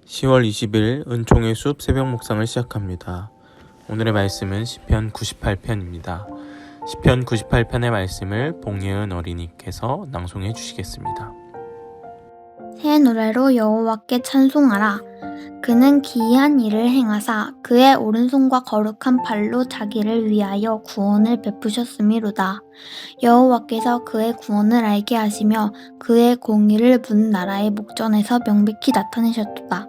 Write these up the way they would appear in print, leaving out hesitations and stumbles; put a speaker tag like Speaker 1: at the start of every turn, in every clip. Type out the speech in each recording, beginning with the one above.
Speaker 1: 10월 20일 은총의 숲 새벽 묵상을 시작합니다. 오늘의 말씀은 시편 98편입니다. 시편 98편의 말씀을 봉예은 어린이께서 낭송해 주시겠습니다.
Speaker 2: 새 노래로 여호와께 찬송하라. 그는 기이한 일을 행하사 그의 오른손과 거룩한 팔로 자기를 위하여 구원을 베푸셨음이로다. 여호와께서 그의 구원을 알게 하시며 그의 공의를 문 나라의 목전에서 명백히 나타내셨도다.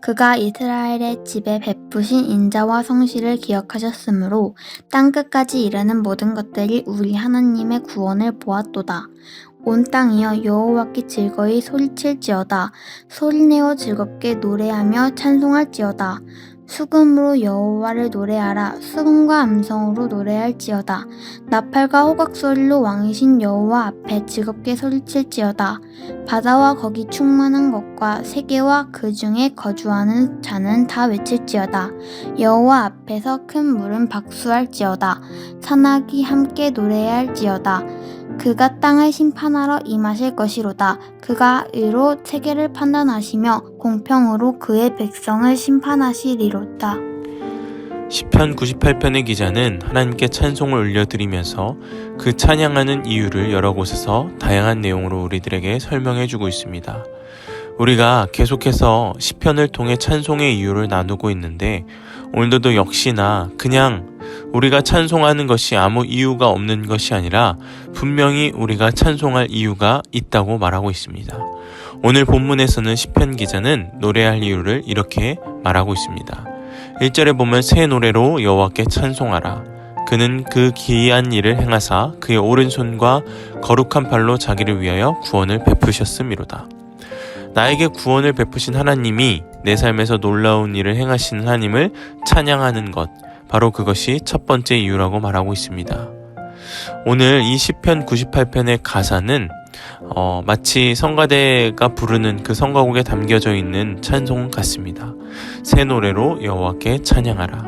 Speaker 2: 그가 이스라엘의 집에 베푸신 인자와 성실을 기억하셨으므로 땅끝까지 이르는 모든 것들이 우리 하나님의 구원을 보았도다. 온 땅이여 여호와께 즐거이 소리칠지어다. 소리내어 즐겁게 노래하며 찬송할지어다. 수금으로 여호와를 노래하라. 수금과 암성으로 노래할지어다. 나팔과 호각소리로 왕이신 여호와 앞에 즐겁게 소리칠지어다. 바다와 거기 충만한 것과 세계와 그 중에 거주하는 자는 다 외칠지어다. 여호와 앞에서 큰 물은 박수할지어다. 산악이 함께 노래할지어다. 그가 땅을 심판하러 임하실 것이로다. 그가 의로 세계를 판단하시며 공평으로 그의 백성을 심판하시리로다.
Speaker 1: 시편 98편의 기자는 하나님께 찬송을 올려드리면서 그 찬양하는 이유를 여러 곳에서 다양한 내용으로 우리들에게 설명해 주고 있습니다. 우리가 계속해서 시편을 통해 찬송의 이유를 나누고 있는데 오늘도 역시나 그냥 우리가 찬송하는 것이 아무 이유가 없는 것이 아니라 분명히 우리가 찬송할 이유가 있다고 말하고 있습니다. 오늘 본문에서는 시편 기자는 노래할 이유를 이렇게 말하고 있습니다. 1절에 보면 새 노래로 여호와께 찬송하라. 그는 그 기이한 일을 행하사 그의 오른손과 거룩한 팔로 자기를 위하여 구원을 베푸셨음이로다. 나에게 구원을 베푸신 하나님이 내 삶에서 놀라운 일을 행하신 하나님을 찬양하는 것, 바로 그것이 첫 번째 이유라고 말하고 있습니다. 오늘 이 시편 98편의 가사는 마치 성가대가 부르는 그 성가곡에 담겨져 있는 찬송 같습니다. 새 노래로 여호와께 찬양하라.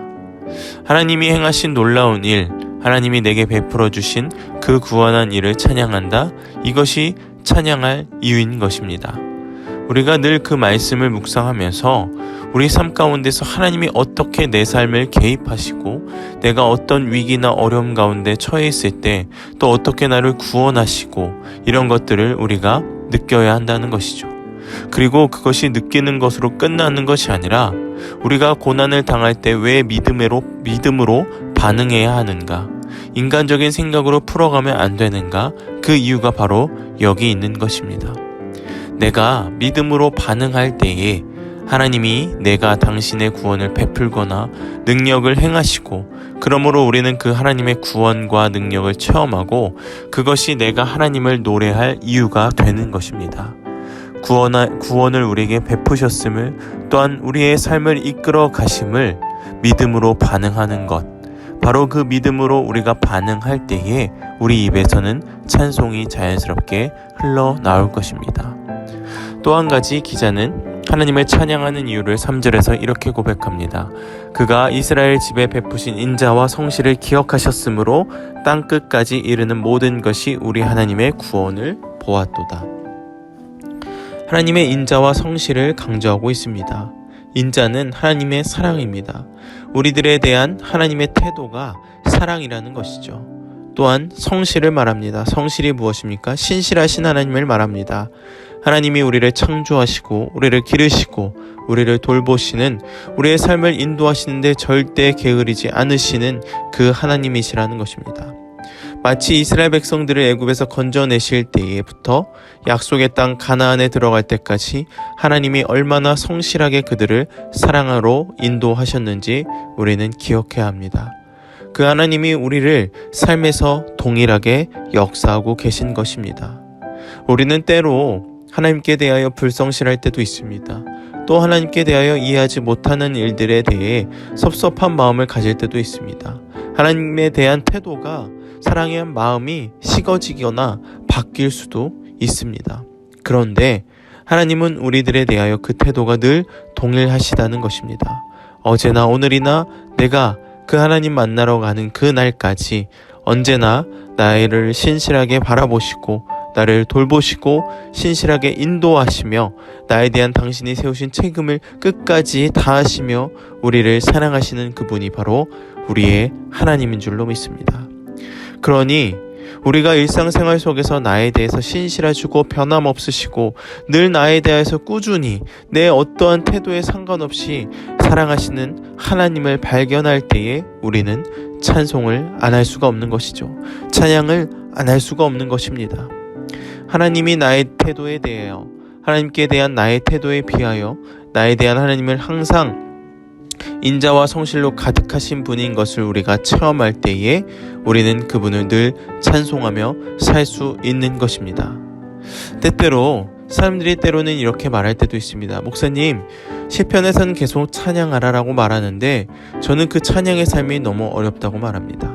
Speaker 1: 하나님이 행하신 놀라운 일, 하나님이 내게 베풀어 주신 그 구원한 일을 찬양한다. 이것이 찬양할 이유인 것입니다. 우리가 늘 그 말씀을 묵상하면서 우리 삶 가운데서 하나님이 어떻게 내 삶을 개입하시고 내가 어떤 위기나 어려움 가운데 처해 있을 때 또 어떻게 나를 구원하시고 이런 것들을 우리가 느껴야 한다는 것이죠. 그리고 그것이 느끼는 것으로 끝나는 것이 아니라 우리가 고난을 당할 때 왜 믿음으로 반응해야 하는가? 인간적인 생각으로 풀어가면 안 되는가? 그 이유가 바로 여기 있는 것입니다. 내가 믿음으로 반응할 때에 하나님이 내가 당신의 구원을 베풀거나 능력을 행하시고 그러므로 우리는 그 하나님의 구원과 능력을 체험하고 그것이 내가 하나님을 노래할 이유가 되는 것입니다. 구원을 우리에게 베푸셨음을 또한 우리의 삶을 이끌어 가심을 믿음으로 반응하는 것, 바로 그 믿음으로 우리가 반응할 때에 우리 입에서는 찬송이 자연스럽게 흘러나올 것입니다. 또 한 가지 기자는 하나님을 찬양하는 이유를 3절에서 이렇게 고백합니다. 그가 이스라엘 집에 베푸신 인자와 성실을 기억하셨으므로 땅끝까지 이르는 모든 것이 우리 하나님의 구원을 보았도다. 하나님의 인자와 성실을 강조하고 있습니다. 인자는 하나님의 사랑입니다. 우리들에 대한 하나님의 태도가 사랑이라는 것이죠. 또한 성실을 말합니다. 성실이 무엇입니까? 신실하신 하나님을 말합니다. 하나님이 우리를 창조하시고 우리를 기르시고 우리를 돌보시는 우리의 삶을 인도하시는데 절대 게으르지 않으시는 그 하나님이시라는 것입니다. 마치 이스라엘 백성들을 애굽에서 건져내실 때부터 약속의 땅 가나안에 들어갈 때까지 하나님이 얼마나 성실하게 그들을 사랑하러 인도하셨는지 우리는 기억해야 합니다. 그 하나님이 우리를 삶에서 동일하게 역사하고 계신 것입니다. 우리는 때로 하나님께 대하여 불성실할 때도 있습니다. 또 하나님께 대하여 이해하지 못하는 일들에 대해 섭섭한 마음을 가질 때도 있습니다. 하나님에 대한 태도가 사랑의 마음이 식어지거나 바뀔 수도 있습니다. 그런데 하나님은 우리들에 대하여 그 태도가 늘 동일하시다는 것입니다. 어제나 오늘이나 내가 그 하나님 만나러 가는 그 날까지 언제나 나를 신실하게 바라보시고 나를 돌보시고 신실하게 인도하시며 나에 대한 당신이 세우신 책임을 끝까지 다하시며 우리를 사랑하시는 그분이 바로 우리의 하나님인 줄로 믿습니다. 그러니 우리가 일상생활 속에서 나에 대해서 신실하시고 변함없으시고 늘 나에 대해서 꾸준히 내 어떠한 태도에 상관없이 사랑하시는 하나님을 발견할 때에 우리는 찬송을 안 할 수가 없는 것이죠. 찬양을 안 할 수가 없는 것입니다. 하나님이 나의 태도에 대하여, 하나님께 대한 나의 태도에 비하여 나에 대한 하나님을 항상 인자와 성실로 가득하신 분인 것을 우리가 체험할 때에 우리는 그분을 늘 찬송하며 살 수 있는 것입니다. 때때로 사람들이 때로는 이렇게 말할 때도 있습니다. 목사님, 시편에서는 계속 찬양하라라고 말하는데 저는 그 찬양의 삶이 너무 어렵다고 말합니다.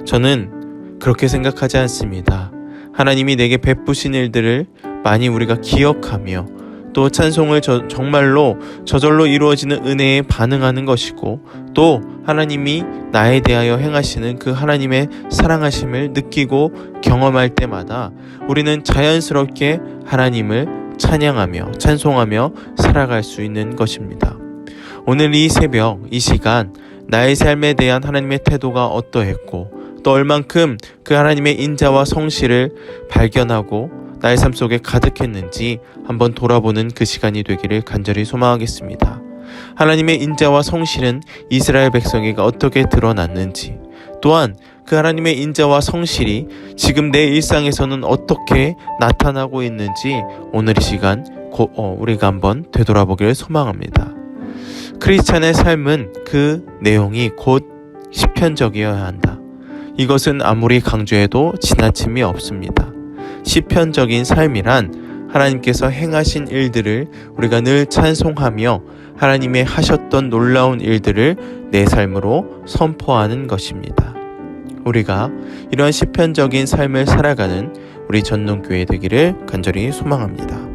Speaker 1: 저는 그렇게 생각하지 않습니다. 하나님이 내게 베푸신 일들을 많이 우리가 기억하며 또 찬송을 정말로 저절로 이루어지는 은혜에 반응하는 것이고 또 하나님이 나에 대하여 행하시는 그 하나님의 사랑하심을 느끼고 경험할 때마다 우리는 자연스럽게 하나님을 찬양하며 찬송하며 살아갈 수 있는 것입니다. 오늘 이 새벽, 이 시간 나의 삶에 대한 하나님의 태도가 어떠했고 또 얼만큼 그 하나님의 인자와 성실을 발견하고 나의 삶 속에 가득했는지 한번 돌아보는 그 시간이 되기를 간절히 소망하겠습니다. 하나님의 인자와 성실은 이스라엘 백성에게 어떻게 드러났는지 또한 그 하나님의 인자와 성실이 지금 내 일상에서는 어떻게 나타나고 있는지 오늘 이 시간 우리가 한번 되돌아보기를 소망합니다. 크리스찬의 삶은 그 내용이 곧 시편적이어야 한다. 이것은 아무리 강조해도 지나침이 없습니다. 시편적인 삶이란 하나님께서 행하신 일들을 우리가 늘 찬송하며 하나님의 하셨던 놀라운 일들을 내 삶으로 선포하는 것입니다. 우리가 이러한 시편적인 삶을 살아가는 우리 전농교회 되기를 간절히 소망합니다.